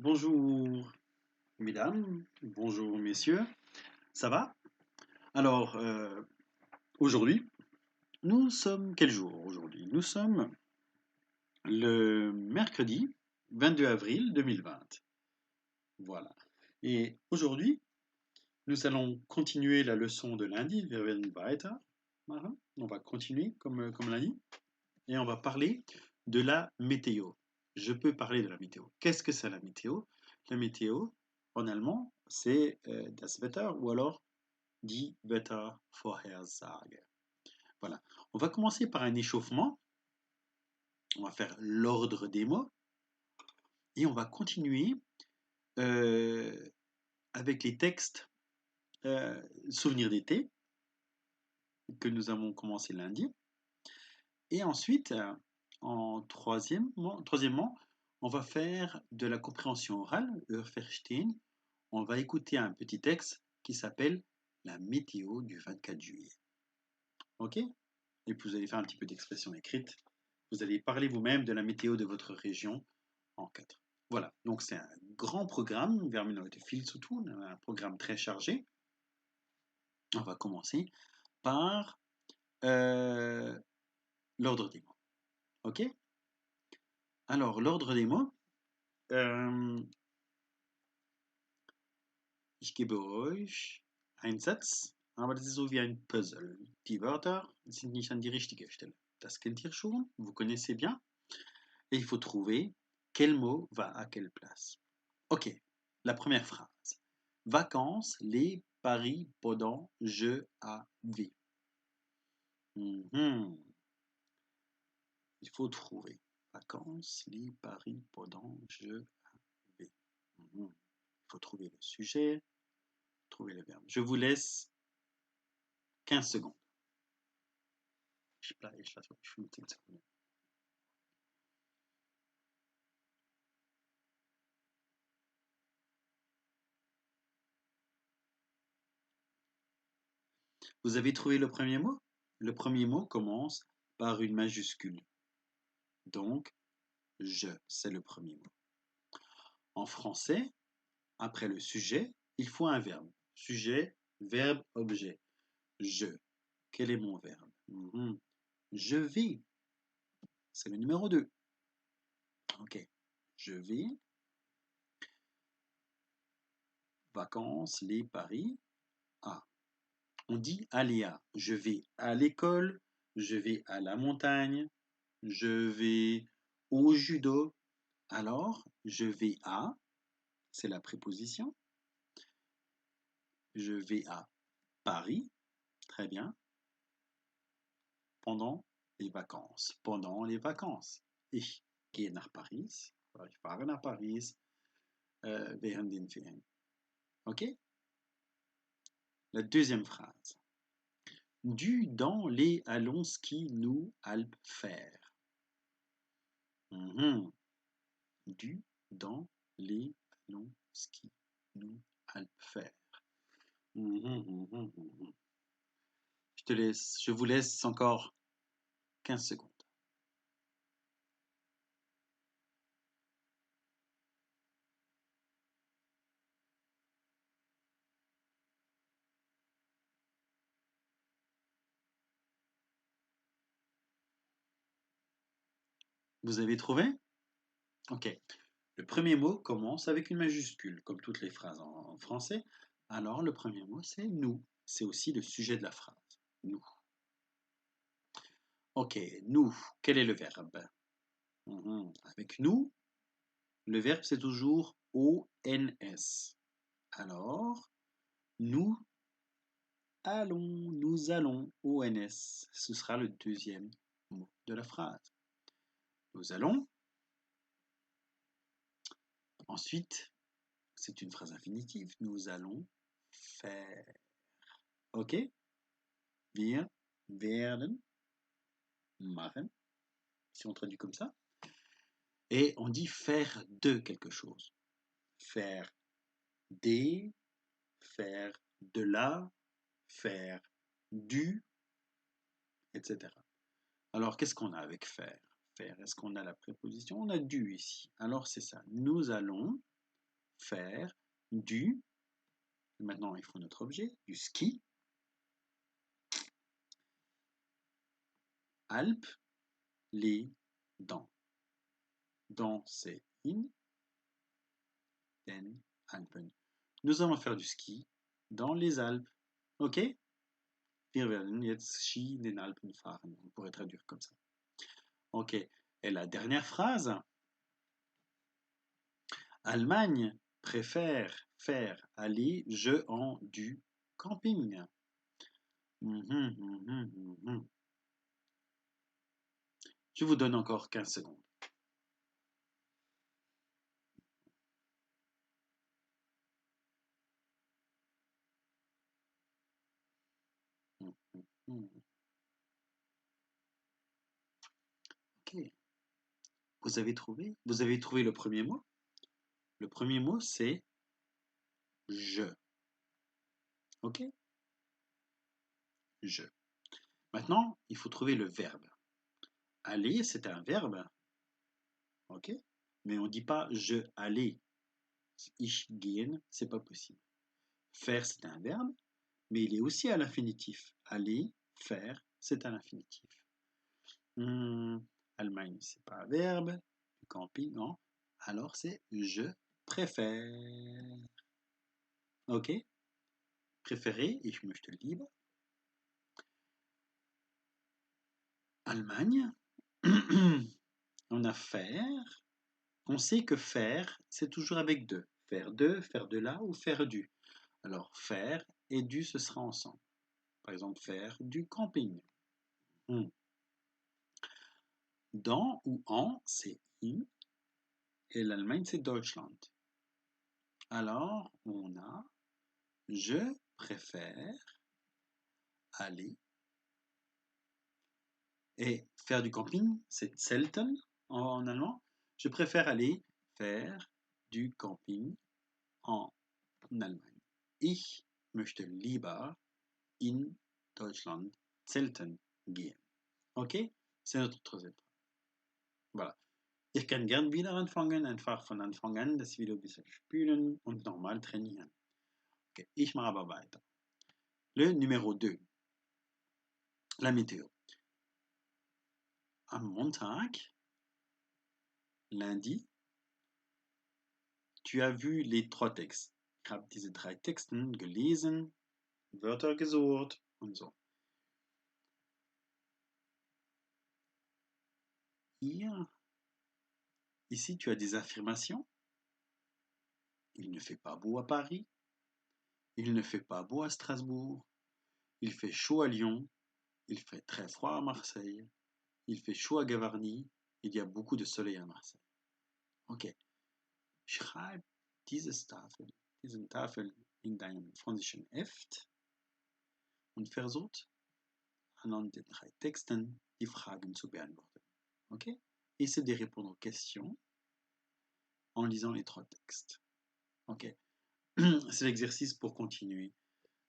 Bonjour mesdames, bonjour messieurs, ça va? Alors aujourd'hui, nous sommes quel jour aujourd'hui? Nous sommes le mercredi 22 avril 2020. Voilà. Et aujourd'hui, nous allons continuer la leçon de lundi, Wir werden weiter machen. On va continuer comme lundi et on va parler de la météo. Je peux parler de la météo. Qu'est-ce que c'est la météo? La météo, en allemand, c'est das Wetter ou alors die Wettervorhersage. Voilà. On va commencer par un échauffement. On va faire l'ordre des mots et on va continuer euh, avec les textes Souvenirs d'été que nous avons commencé lundi. Et ensuite, troisièmement, on va faire de la compréhension orale, Hörverstehen. On va écouter un petit texte qui s'appelle La météo du 24 juillet. Ok? Et puis vous allez faire un petit peu d'expression écrite. Vous allez parler vous-même de la météo de votre région en 4. Voilà, donc c'est un grand programme, Wir haben heute viel zu tun, un programme très chargé. On va commencer par l'ordre des mots. Ok? Alors, l'ordre des mots, ich gebe euch einen Satz, aber das ist so wie ein Puzzle. Die Wörter sind nicht an die richtige Stelle. Das kennt ihr schon, vous connaissez bien. Et il faut trouver quel mot va à quelle place. Ok, la première phrase. Vacances, les paris pendant je avais. Mhm. Il faut trouver. Vacances, les paris pendant je avais. Mhm. Il faut trouver le sujet, trouver le verbe. Je vous laisse 15 secondes. Ich lasse euch 15 Sekunden. Vous avez trouvé le premier mot? Le premier mot commence par une majuscule. Donc, je, c'est le premier mot. En français, après le sujet, il faut un verbe. Sujet, verbe, objet. Je. Quel est mon verbe? Je vais. C'est le numéro 2. Ok. Je vais. Vacances, les paris. Ah. On dit aller à. Je vais à l'école. Je vais à la montagne. Je vais au judo. Alors, je vais à. C'est la préposition. Je vais à Paris. Très bien. Pendant les vacances. Pendant les vacances. Ich gehe nach Paris. Ich fahre nach Paris während den Ferien. Ok? La deuxième phrase. Du dans les allons ski nous Alpes faire. Du dans les allons ski nous Alpes faire. Je vous laisse encore 15 secondes. Vous avez trouvé? Ok. Le premier mot commence avec une majuscule, comme toutes les phrases en français. Alors, le premier mot, c'est nous. C'est aussi le sujet de la phrase. Nous. Ok, nous. Quel est le verbe? Avec nous, le verbe, c'est toujours ONS. Alors, nous allons, ONS. Ce sera le deuxième mot de la phrase. Nous allons. Ensuite, c'est une phrase infinitive. Nous allons faire. Ok? Wir werden machen. Si on traduit comme ça. Et on dit faire de quelque chose. Faire des, faire de la, faire du, etc. Alors, qu'est-ce qu'on a avec faire? Faire, est-ce qu'on a la préposition? On a du ici. Alors, c'est ça. Nous allons faire du, maintenant il faut notre objet, du ski, Alpes, les dents. Dents c'est in, den Alpen. Nous allons faire du ski dans les Alpes. Ok? Wir werden jetzt Ski in den Alpen fahren. On pourrait traduire comme ça. Ok. Et la dernière phrase. Allemagne préfère faire aller je en du camping. Je vous donne encore 15 secondes. Ok. Vous avez trouvé? Vous avez trouvé le premier mot? Le premier mot, c'est je. Ok? Je. Maintenant, il faut trouver le verbe. Aller, c'est un verbe. Ok? Mais on ne dit pas je aller. Ich gehen, c'est pas possible. Faire, c'est un verbe, mais il est aussi à l'infinitif. Aller, faire, c'est à l'infinitif. Allemagne, c'est pas un verbe. Camping, non. Alors c'est je préfère. Ok? Préférer, ich möchte lieber. Allemagne. On a faire. On sait que faire, c'est toujours avec de. Faire de là ou faire du. Alors faire et du, ce sera ensemble. Par exemple, faire du camping. Dans ou en, c'est in. Et l'Allemagne, c'est Deutschland. Alors, on a je préfère aller. Et faire du camping, c'est Zelten en allemand. Je préfère aller faire du camping en Allemagne. Ich möchte lieber in Deutschland zelten gehen. Ok? C'est notre troisième point. Voilà. Ich kann gern wieder anfangen, einfach von Anfang an das wieder ein bisschen spülen und normal trainieren. Okay, ich mache aber weiter. Le numéro 2. La météo. Am Montag, lundi, tu as vu les 3 Texte. Ich habe diese 3 Texten gelesen, Wörter gesucht und so. Hier, ici, tu as des affirmations. Il ne fait pas beau à Paris. Il ne fait pas beau à Strasbourg. Il fait chaud à Lyon. Il fait très froid à Marseille. Il fait chaud à Gavarnie. Il y a beaucoup de soleil à Marseille. Ok. Schreib diesen Tafel in deinem französischen Heft und versucht anhand den 3 Texten die Fragen zu beantworten. Ok? Essaie de répondre aux questions en lisant les 3 textes. Ok? C'est l'exercice pour continuer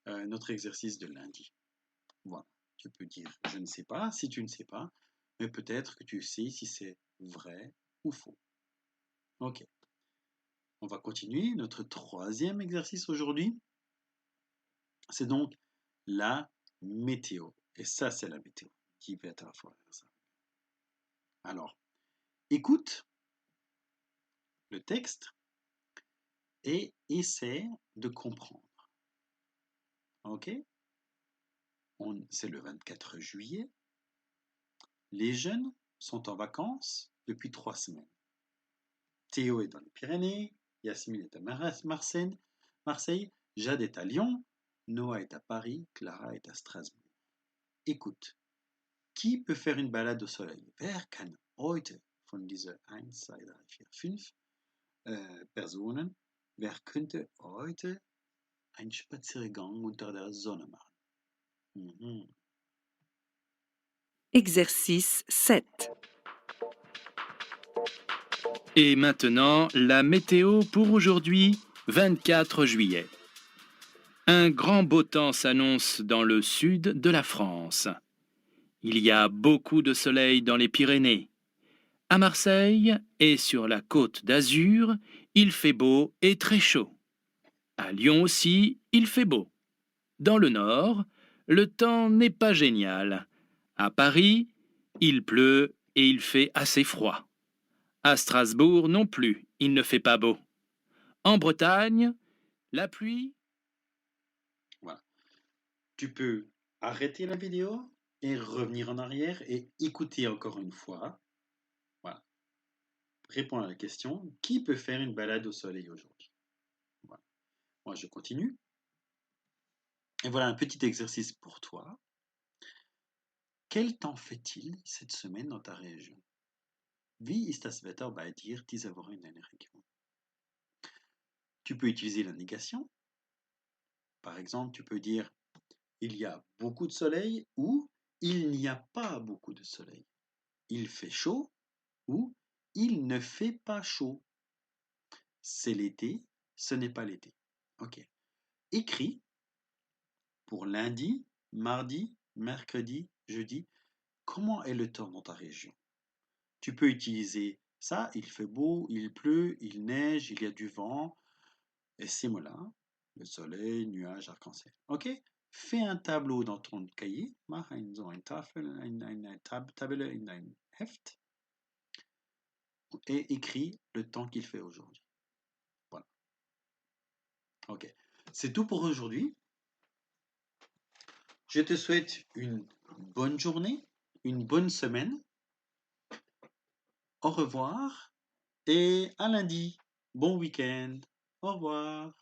notre exercice de lundi. Voilà. Tu peux dire je ne sais pas si tu ne sais pas, mais peut-être que tu sais si c'est vrai ou faux. Ok. On va continuer notre 3e exercice aujourd'hui. C'est donc la météo. Et ça, c'est la météo. Qui va être à la fois ça. Alors, écoute le texte et essaie de comprendre. Ok? C'est le 24 juillet. Les jeunes sont en vacances depuis 3 semaines. Théo est dans les Pyrénées, Yasmine est à Marseille, Jade est à Lyon, Noah est à Paris, Clara est à Strasbourg. Écoute, qui peut faire une balade au soleil? Wer kann heute von dieser 1, 2, 3, 4, 5 Personen, wer könnte heute einen Spaziergang unter der Sonne machen? Exercice 7. Et maintenant, la météo pour aujourd'hui, 24 juillet. Un grand beau temps s'annonce dans le sud de la France. Il y a beaucoup de soleil dans les Pyrénées. À Marseille et sur la côte d'Azur, il fait beau et très chaud. À Lyon aussi, il fait beau. Dans le nord, le temps n'est pas génial. À Paris, il pleut et il fait assez froid. À Strasbourg non plus, il ne fait pas beau. En Bretagne, la pluie. Voilà. Tu peux arrêter la vidéo et revenir en arrière et écouter encore une fois. Voilà. Répondre à la question, qui peut faire une balade au soleil aujourd'hui? Voilà. Moi, je continue. Et voilà un petit exercice pour toi. Quel temps fait-il cette semaine dans ta région? Wie ist das Wetter bei dir diese Woche in deiner Region? Tu peux utiliser la négation. Par exemple, tu peux dire il y a beaucoup de soleil ou il n'y a pas beaucoup de soleil. Il fait chaud ou il ne fait pas chaud. C'est l'été, ce n'est pas l'été. Ok. Écris pour lundi, mardi, mercredi, jeudi. Comment est le temps dans ta région? Tu peux utiliser ça, il fait beau, il pleut, il neige, il y a du vent, et ces mots-là, le soleil, nuages, arc-en-ciel. Ok? Fais un tableau dans ton cahier, mach so eine Tafel, eine Tabelle in dein Heft, et écris le temps qu'il fait aujourd'hui. Voilà. Ok. C'est tout pour aujourd'hui. Je te souhaite une bonne journée, une bonne semaine. Au revoir et à lundi. Bon week-end. Au revoir.